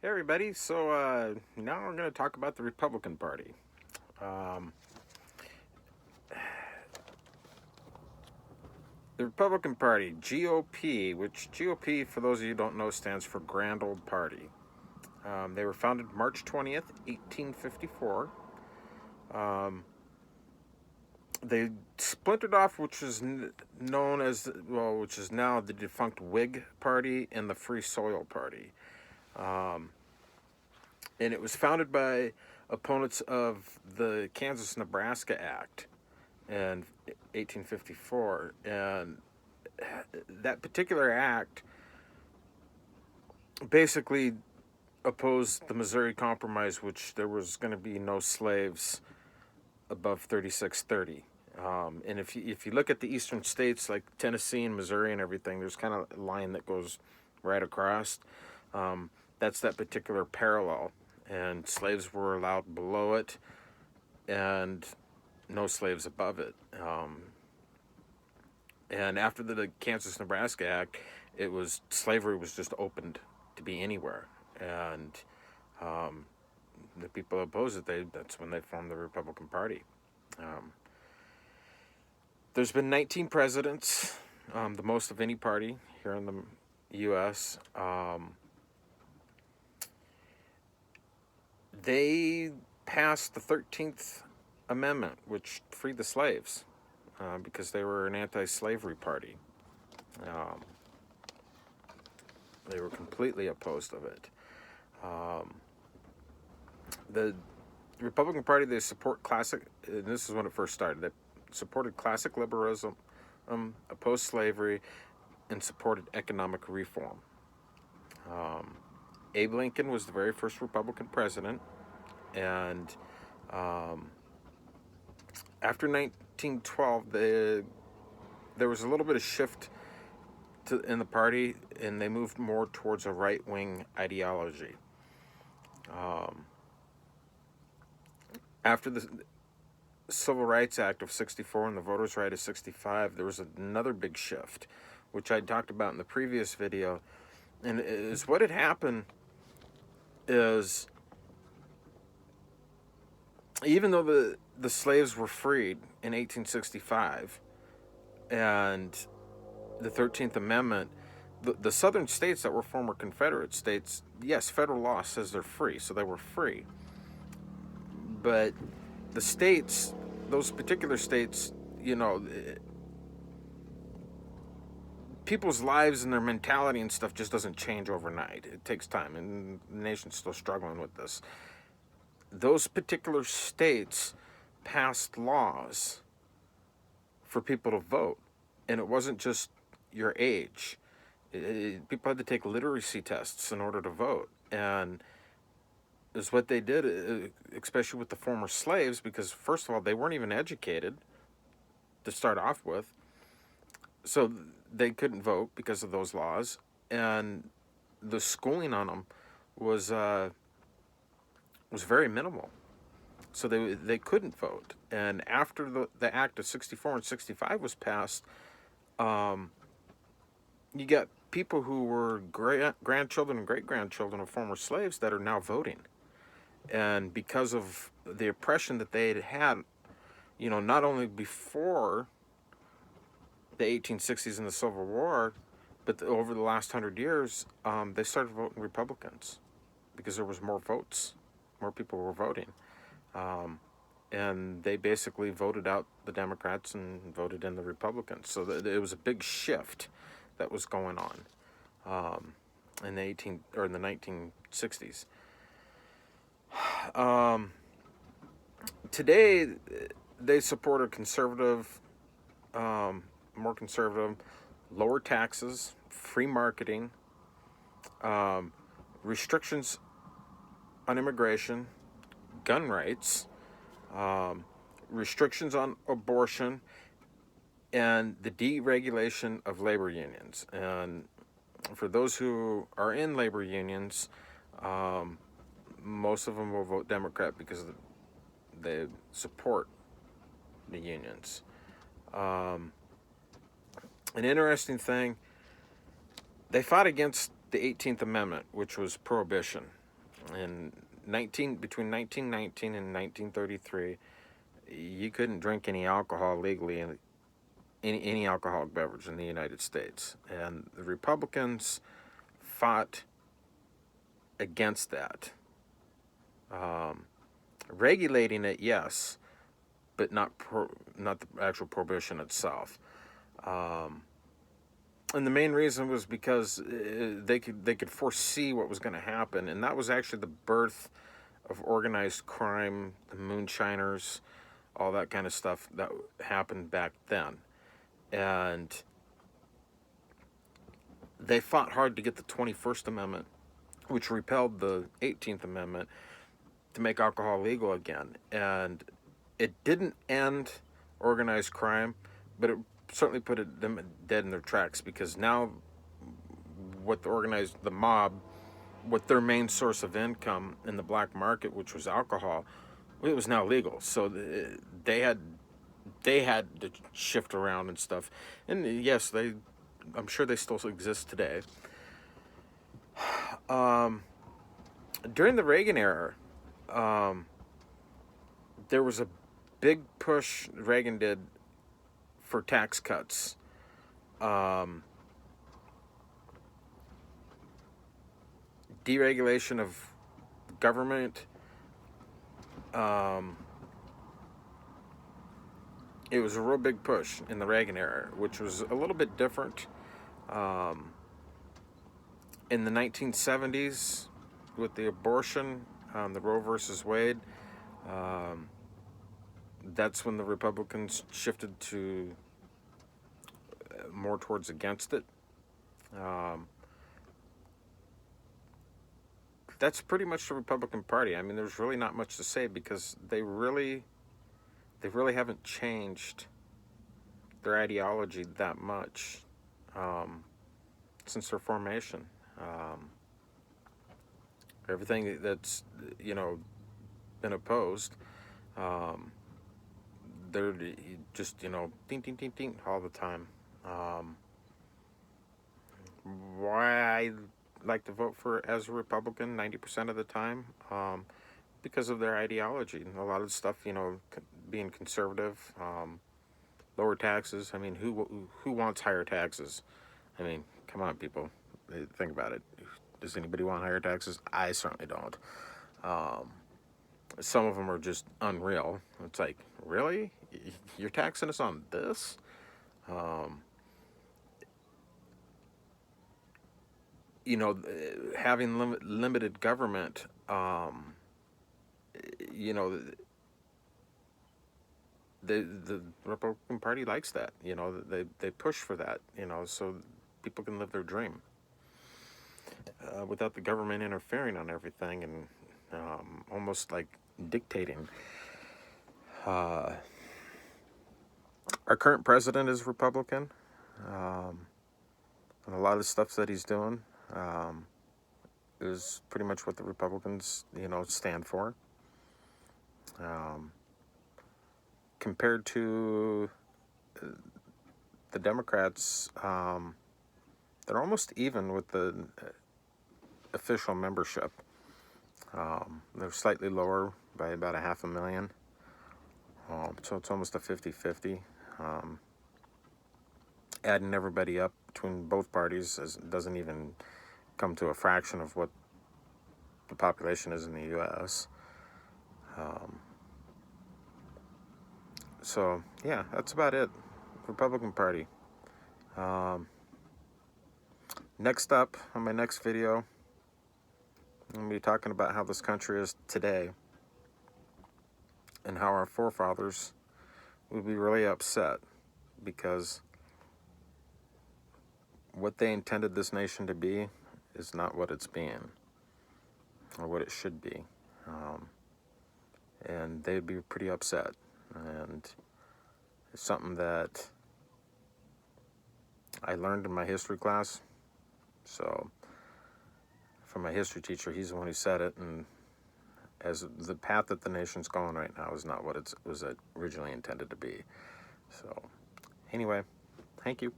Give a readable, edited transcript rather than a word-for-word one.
Hey everybody, now we're going to talk about the Republican Party. Um, the Republican Party, GOP, which GOP, for those of you who don't know, stands for Grand Old Party. They were founded March 20th, 1854. Um, they splintered off, which is known as, which is now the defunct Whig Party and the Free Soil Party. Um, and it was founded by opponents of the Kansas-Nebraska Act in 1854, and that particular act basically opposed the Missouri Compromise, which there was going to be no slaves above 3630. And if you look at the eastern states like Tennessee and Missouri and everything, there's kind of a line that goes right across. Um, that's that particular parallel, and slaves were allowed below it, and no slaves above it. And after the Kansas-Nebraska Act, slavery was just opened to be anywhere, and um, the people opposed it. That's when they formed the Republican Party. Um, there's been 19 presidents, the most of any party here in the U.S. They passed the 13th Amendment, which freed the slaves because they were an anti-slavery party. Um, they were completely opposed of it. Um, the Republican Party, they support classic, and this is when it first started, they supported classic liberalism, opposed slavery, and supported economic reform. Abe Lincoln was the very first Republican president, and um, after 1912, there was a little bit of shift in the party, and they moved more towards a right-wing ideology. After the Civil Rights Act of 64 and the Voters' Right of 65, there was another big shift, which I talked about in the previous video. And is what had happened is, even though the slaves were freed in 1865 and the 13th Amendment, the southern states that were former Confederate states, yes, federal law says they're free, so they were free. But the states, those particular states, people's lives and their mentality and stuff just doesn't change overnight. It takes time, and the nation's still struggling with this. Those particular states passed laws for people to vote, and it wasn't just your age. People had to take literacy tests in order to vote, and is what they did, especially with the former slaves, because first of all, they weren't even educated to start off with, so they couldn't vote because of those laws, and the schooling on them was very minimal, so they couldn't vote. And after the Act of 64 and 65 was passed, you got people who were grandchildren and great-grandchildren of former slaves that are now voting. And because of the oppression that they had, not only before the 1860s and the Civil War, but over the last 100 years, they started voting Republicans because there was more votes, more people were voting. And they basically voted out the Democrats and voted in the Republicans. So it was a big shift that was going on in the 1960s. Today, they support a conservative, more conservative, lower taxes, free marketing, restrictions on immigration, gun rights, restrictions on abortion, and the deregulation of labor unions. And for those who are in labor unions, most of them will vote Democrat because they support the unions. An interesting thing, they fought against the 18th Amendment, which was prohibition. In between 1919 and 1933, you couldn't drink any alcohol legally in any alcoholic beverage in the United States, and the Republicans fought against that. Regulating it, yes, but not the actual prohibition itself. And the main reason was because they could foresee what was going to happen, and that was actually the birth of organized crime, the moonshiners, all that kind of stuff that happened back then. And they fought hard to get the 21st Amendment, which repelled the 18th Amendment, to make alcohol legal again. And it didn't end organized crime, but it certainly put them dead in their tracks, because now what the mob, what their main source of income in the black market, which was alcohol, it was now legal. So they had to shift around and stuff. And yes, I'm sure they still exist today. During the Reagan era, there was a big push Reagan did for tax cuts. Deregulation of government. It was a real big push in the Reagan era, which was a little bit different. In the 1970s, with the abortion, the Roe versus Wade, that's when the Republicans shifted to more towards against it. That's pretty much the Republican Party. I mean, there's really not much to say, because they really haven't changed their ideology that much since their formation. Everything that's been opposed, they're just ding ding ding ding all the time. Why I like to vote for as a Republican 90% of the time, because of their ideology. A lot of stuff, being conservative, lower taxes. I mean, who wants higher taxes? I mean, come on, people, think about it. Does anybody want higher taxes? I certainly don't. Some of them are just unreal. It's like, really? You're taxing us on this? Having limited government, the Republican Party likes that. They push for that. So people can live their dream without the government interfering on everything and almost like dictating. Our current president is Republican, and a lot of the stuff that he's doing is pretty much what the Republicans, stand for. Compared to the Democrats, they're almost even with the official membership. They're slightly lower by about 500,000. So it's almost a 50-50. Adding everybody up between both parties doesn't even come to a fraction of what the population is in the U.S. So, yeah, that's about it. Republican Party. Next up, on my next video, I'm going to be talking about how this country is today and how our forefathers would be really upset because what they intended this nation to be is not what it's being or what it should be. And they'd be pretty upset. And it's something that I learned in my history class. So from my history teacher, he's the one who said it. And as the path that the nation's going right now is not what it was originally intended to be. So anyway, thank you.